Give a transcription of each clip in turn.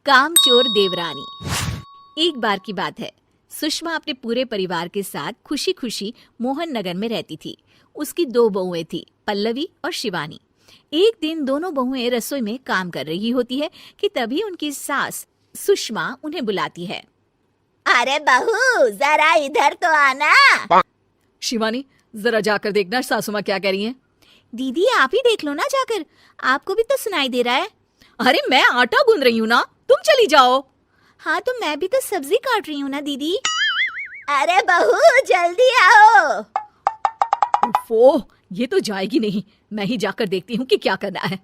कामचोर देवरानी। एक बार की बात है, सुषमा अपने पूरे परिवार के साथ खुशी खुशी मोहन नगर में रहती थी। उसकी 2 बहुएं थी, पल्लवी और शिवानी। एक दिन दोनों बहुएं रसोई में काम कर रही होती है कि तभी उनकी सास सुषमा उन्हें बुलाती है। अरे बहू, जरा इधर तो आना। शिवानी, जरा जाकर देखना सासू माँ क्या कह रही हैं। दीदी आप ही देख लो ना जाकर, आपको भी तो सुनाई दे रहा है। अरे मैं आटा गूंद रही हूँ ना, तुम चली जाओ। हाँ तो मैं भी तो सब्जी काट रही हूँ ना दीदी। अरे बहू, जल्दी आओ। ओह, ये तो जाएगी नहीं, मैं ही जाकर देखती हूँ कि क्या करना है।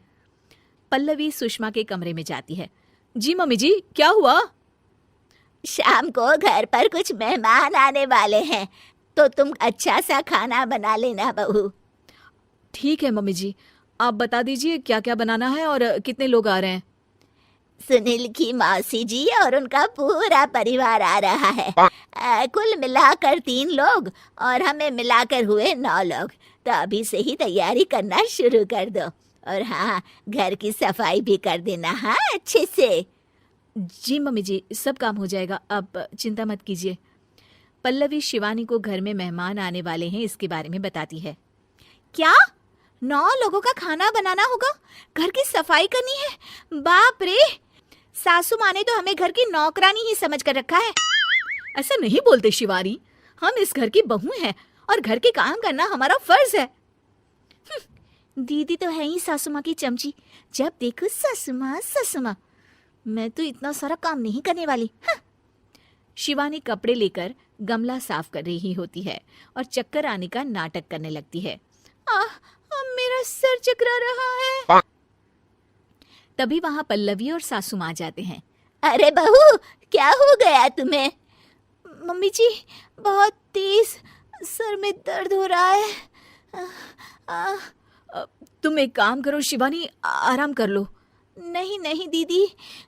पल्लवी सुषमा के कमरे में जाती है। जी मम्मी जी, क्या हुआ? शाम को घर पर कुछ मेहमान आने वाले हैं, तो तुम अच्छा सा खाना बना लेना बहू। ठीक है मम्मी जी, आप बता दीजिए क्या क्या बनाना है और कितने लोग आ रहे हैं। सुनील की मौसी जी और उनका पूरा परिवार आ रहा है। कुल मिलाकर 3 लोग और हमें मिलाकर हुए 9 लोग। तो अभी से ही तैयारी करना शुरू कर दो। और हाँ, घर की सफाई भी कर देना, हाँ, अच्छे से। जी मम्मी जी, सब काम हो जाएगा, आप चिंता मत कीजिए। पल्लवी शिवानी को घर में मेहमान आने वाले हैं इसके बारे में बताती है। क्या 9 लोगों का खाना बनाना होगा, घर की सफाई करनी है? बाप रे, सासू माँ ने तो हमें घर की नौकरानी ही समझ कर रखा है। ऐसा नहीं बोलते शिवानी, हम इस घर की बहू हैं और घर के काम करना हमारा फर्ज है। दीदी तो है ही सासू माँ की चमची, जब देखो सासू माँ। मैं तो इतना सारा काम नहीं करने वाली। शिवानी कपड़े लेकर गमला साफ कर रही होती है और चक्कर आने का नाटक करने लगती है। मेरा सर चकरा रहा है। तभी वहां पल्लवी और सासू माँ जाते हैं। अरे बहू, क्या हो गया तुम्हें? मम्मी जी, बहुत तेज सर में दर्द हो रहा है। तुम एक काम करो शिवानी, आराम कर लो। नहीं दीदी,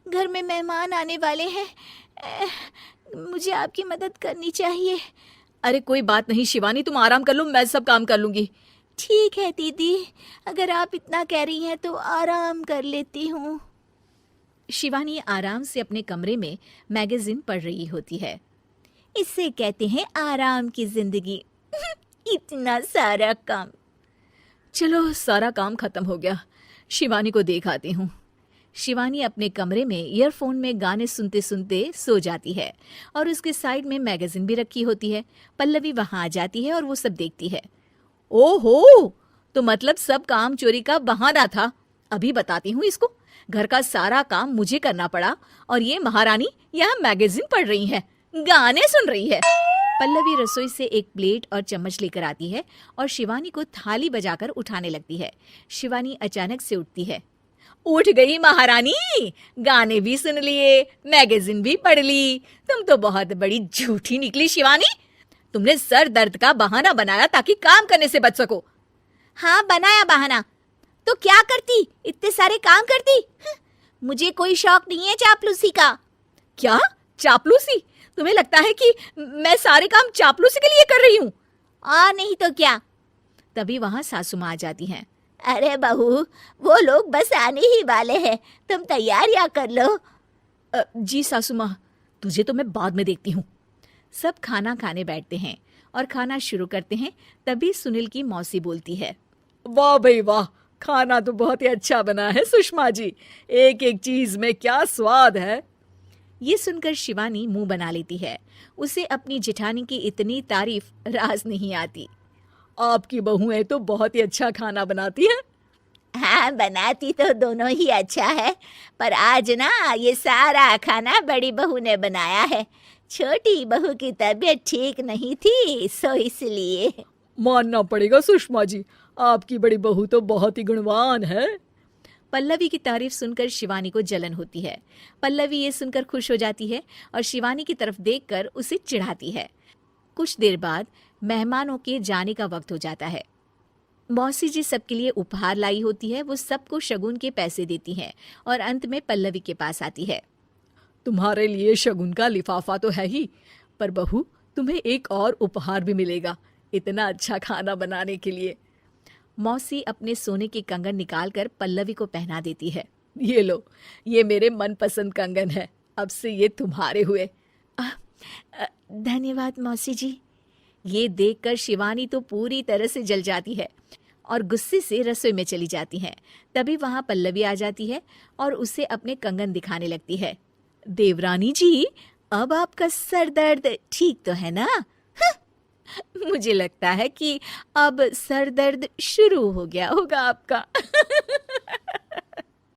घर में मेहमान आने वाले हैं, मुझे आपकी मदद करनी चाहिए। अरे कोई बात नहीं शिवानी, तुम आराम कर लो, मैं सब काम कर लूंगी। ठीक है दीदी, अगर आप इतना कह रही हैं तो आराम कर लेती हूँ। शिवानी आराम से अपने कमरे में मैगजीन पढ़ रही होती है। इसे कहते हैं आराम की जिंदगी। इतना सारा काम। चलो, सारा काम खत्म हो गया, शिवानी को देख आती हूँ। शिवानी अपने कमरे में ईयरफोन में गाने सुनते सुनते सो जाती है और उसके साइड में मैगजीन भी रखी होती है। पल्लवी वहां आ जाती है और वो सब देखती है। ओहो, तो मतलब सब काम चोरी का बहाना था। अभी बताती हूँ इसको। घर का सारा काम मुझे करना पड़ा और ये महारानी यहाँ मैगजीन पढ़ रही है, गाने सुन रही है। पल्लवी रसोई से एक प्लेट और चम्मच लेकर आती है और शिवानी को थाली बजाकर उठाने लगती है। शिवानी अचानक से उठती है। उठ गई महारानी, गाने भी सुन लिए, मैगजीन भी पढ़ ली। तुम तो बहुत बड़ी झूठी निकली शिवानी। तुमने सर दर्द का बहाना बनाया ताकि काम करने से बच सको। हाँ, बनाया बहाना, तो क्या करती, इतने सारे काम करती। मुझे कोई शौक नहीं है चापलूसी का। क्या चापलूसी? तुम्हें लगता है कि मैं सारे काम चापलूसी के लिए कर रही हूँ? नहीं तो क्या। तभी वहां सासू माँ आ जाती हैं। अरे बहू, वो लोग बस आने ही वाले हैं, तुम तैयारियां कर लो। जी सासू माँ, तुझे तो मैं बाद में देखती हूँ। सब खाना खाने बैठते हैं और खाना शुरू करते हैं। तभी सुनील की मौसी बोलती है। वाह भाई वाह, खाना तो बहुत ही अच्छा बना है सुषमा जी, एक एक चीज में क्या स्वाद है। ये सुनकर शिवानी मुंह बना लेती है। उसे अपनी जेठानी की इतनी तारीफ राज नहीं आती। आपकी बहुएं तो बहुत ही अच्छा खाना बनाती हैं। हाँ, बनाती तो दोनों ही अच्छा है, पर आज ना ये सारा खाना बड़ी बहू ने बनाया है। छोटी बहू की तबीयत ठीक नहीं थी, सो इसलिए। मानना पड़ेगा सुषमा जी, आपकी बड़ी बहू तो बहुत ही गुणवान है। पल्लवी की तारीफ सुनकर शिवानी को जलन होती है। पल्लवी ये सुनकर खुश हो जाती है और शिवानी की तरफ देखकर उसे चिढ़ाती है। कुछ देर बाद मेहमानों के जाने का वक्त हो जाता है। मौसी जी सबके लिए उपहार लाई होती है। वो सबको शगुन के पैसे देती हैं और अंत में पल्लवी के पास आती है। तुम्हारे लिए शगुन का लिफाफा तो है ही, पर बहू तुम्हें एक और उपहार भी मिलेगा इतना अच्छा खाना बनाने के लिए। मौसी अपने सोने के कंगन निकालकर पल्लवी को पहना देती है। ये लो, ये मेरे मनपसंद कंगन है, अब से ये तुम्हारे हुए। धन्यवाद मौसी जी। ये देखकर शिवानी तो पूरी तरह से जल जाती है और गुस्से से रसोई में चली जाती है। तभी वहां पल्लवी आ जाती है और उसे अपने कंगन दिखाने लगती है। देवरानी जी, अब आपका सर दर्द ठीक तो है ना? मुझे लगता है कि अब सर दर्द शुरू हो गया होगा आपका।